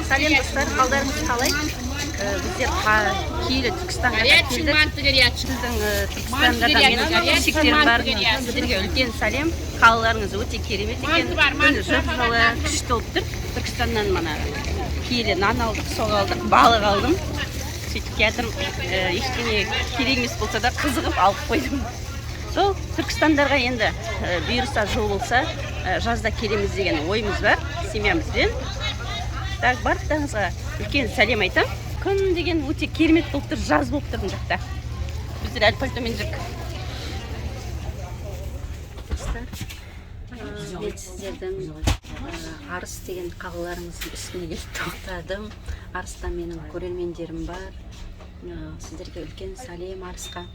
Сәлем достар, қалдарыңыз қалай? Біздер Киелі Түркістанға келдік. Біздің Түркістандарда менің шектерім бар. Сіздерге үлкен сәлем. Қалаларыңыз өте керемет екен. Күн жып-жылы, күшті болып тұр. Түркістаннан мана Киелі нан алдық, соқ алдық, балық алдым. Сөйтіп келатырмын. Ештеңе керек емес болса да қызығып алып қойдым. Сол Түркістандарға енді бұйырса жол болса жазда келеміз деген ойымыз бар семьямызбен. Так, барлықтарыңызға үлкен сәлем айтам. Күн деген өте керемет болып тұр, жаз болып тұр мына жақта. Біздер әлі пальтомен жүрік. Мен сіздердің Арыс деген қалаларыңыздың үстіне келіп тоқтадым. Арыста менің көрермендерім бар. Сіздерге үлкен сәлем Арысқа.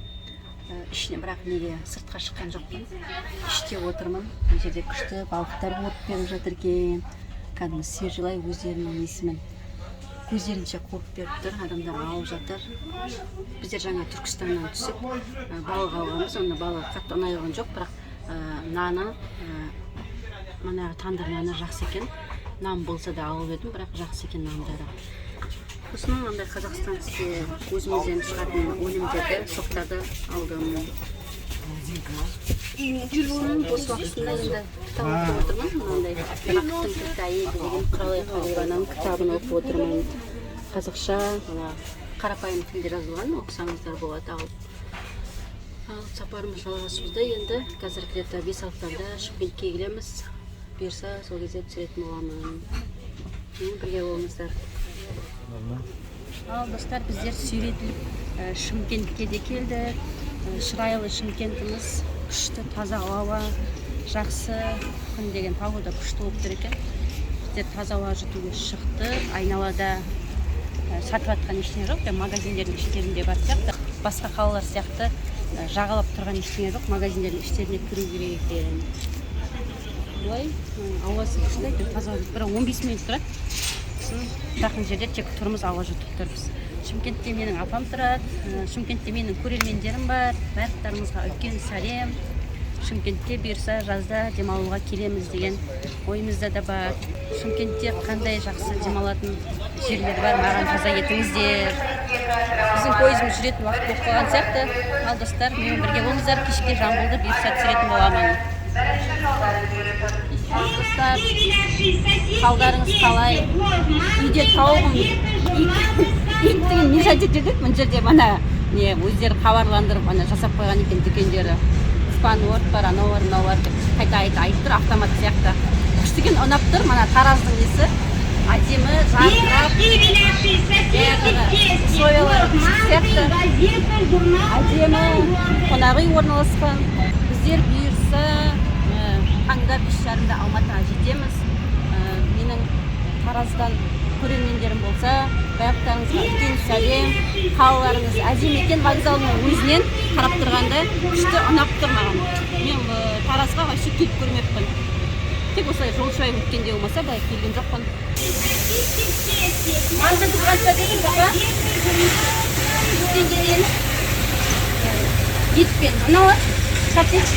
Ішіне бірақ неге сыртқа шыққан жоқпын. Іште отырмын. Бұл жерде күшті балықтар болып беріп жатыр екен. Кәдімгі сержылай өздерінің есімін көздерінше қуып беріп тұр. Адамдар алып жатыр. Біздер жаңа Түркістаннан түсіп балық алғанбыз. Оны балық қатты ұнайған жоқ, бірақ наны манағы тандыр наны жақсы екен. Нан болса да алып едім, бірақ жақсы екен нандары. Осының андай Қазақстанский өзімізден шығатын өнімдерді, соқтарды алдым. Осы уақытында енді кітап оқып отырмын. Мынандай бақыттың кілті әйелі деген Құралай Қалиеваның кітабын оқып отырмын. Қазақша, қарапайым тілде жазылған, оқысаңыздар болады. Ал сапарымыз жалғасуда енді қазір где-то 5-6-тарда Шымкентке келеміз. Бұйырса сол кезде түсіретін боламын. Бірге болыңыздар. Ал достар, біздер сүйретіліп Шымкентке де келдік. Шырайлы Шымкентіміз, күшті таза ауа, жақсы күн деген погода күшті болып тұр екен. Біздер таза ауа жұтуға шықты. Айналада сатып атқан ештеңе жоқ, магазиндердің іштерінде бар сияқты. Басқа қалалар сияқты жағалап тұрған ештеңе жоқ, магазиндердің іштеріне кіру керек екен. Бұлай ауасы күшті екен, таза ауа, бірақ 15 минут тұрады. Жақын жерде тек тұрмыз, ауа жұтып тұрмыз. Шымкентте менің апам тұрады, Шымкентте менің көрермендерім бар. Барлықтарыңызға үлкен сәлем. Шымкентке бұйырса жазда демалуға келеміз деген ойымызда да бар. Шымкентте қандай жақсы демалатын жерлер бар, маған жаза етіңіздер. Біздің пойызымыз жүретін уақыт болып қалған сияқты. Ал достар, менімен бірге болыңыздар, кешке Жамбылды бұйырса түсіретін боламын. Достар, қалдарыңыз қалай? Үйде тауығым ит деген не жайт етеді? Мына жерде мана өздері хабарландырып жасап қойған екен дүкендері. Спанворд бар, анау бар, мынау бар деп қайта айтып тұр, автомат сияқты. Күштіген ұнап тұр, мана тараздың несі. Әдемі, жарқырап, соялары сияқты. Әдемі, қонақ үй орналасқан. Біздер бұйырса таңда 5:30-да Алматыға жетеміз. Менің Тараздан көрермендерім болса, барлықтарыңызға үлкен сәлем. Қалаларыңыз әдемі екен, вокзалының өзінен қарап тұрғанда күшті ұнап тұр маған. Мен Таразға вообще келіп көрмеппін. Тек осылай жолшыбай өткенде болмаса, былай келген жоқпын. Мантасы қанша деген бақа? 100 теңгеден. Етпен. Мынау котлет.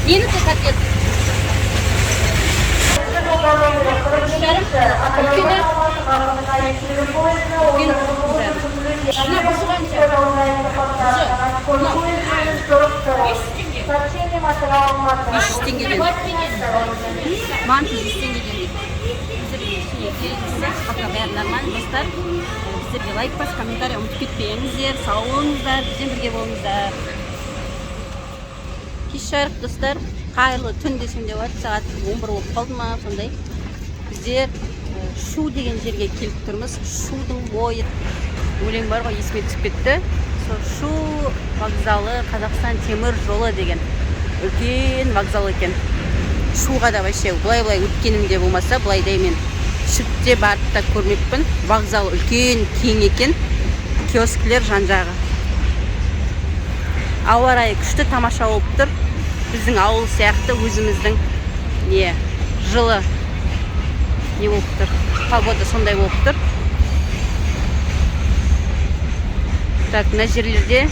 Нені де котлет? Манты 100 теңгеден. Бәрі нормально, достар. Біздерге лайк бас, комментарий ұмытып кетпеңіздер. Сау болыңыздар, бізден бірге болыңыздар. Кеш жарық достар, қайырлы түн десем де болады, сағат 11 болып қалды ма, сондай. Біздер Шу деген жерге келіп тұрмыз. Шудың бойы өлең бар ғой, есіме түсіп кетті. Шу вокзалы, Қазақстан темір жолы деген үлкен вокзал екен. Шуға да вообще бұлай-бұлай өткенімде болмаса, бұлайдай мен шүтте барып та көрмеппін. Вокзал үлкен, кең екен, киоскілер жан-жағы. Ауа райы күшті, тамаша болып тұр. Біздің ауыл сияқты өзіміздің жылы не болып тұр. Погода сондай болып тұр. Так, мына жерлерде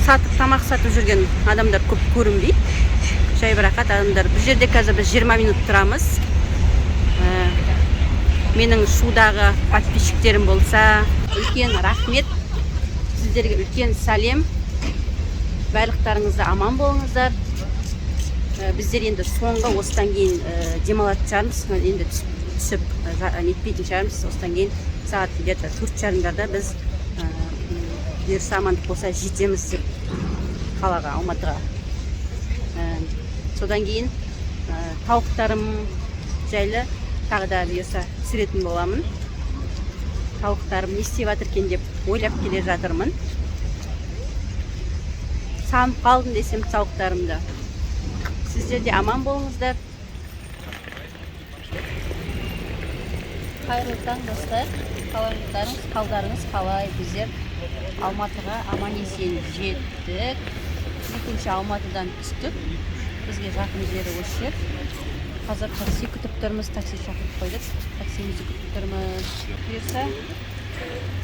тамақ сатып жүрген адамдар көп көрінбейді. Жай бірақат адамдар. Бұл жерде қазір біз 20 минут тұрамыз. менің шудағы подписчиктерім болса, үлкен рахмет. Сіздерге үлкен сәлем. Барлықтарыңызда аман болыңыздар. Біздер енді соңғы осыдан кейін демалатын шығармыз. Енді түсіп нетпейтін шығармыз. Осыдан кейін сағат где-то 4:30-дарда біз бұйырса амандық болса жетеміз деп қалаға, Алматыға. Содан кейін тауықтарым жайлы тағы да бұйырса түсіретін боламын. Тауықтарым не істеп жатыр екен деп ойлап келе жатырмын. Санып қалдым десем тауықтарымды. Сіздер де аман болыңыздар. Қайырлы таң достар. Қалдарыңыз қалай? Біздер Алматыға аман есен жеттік. Екінші Алматыдан түстік. Бізге жақын жері осы жер. Қазір такси күтіп тұрмыз. Такси шақырып қойдық. Таксимізді күтіп тұрмыз. Бұйырса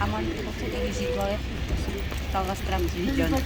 амандық болса үйге жетіп алайық. Жалғастырамыз видеоны.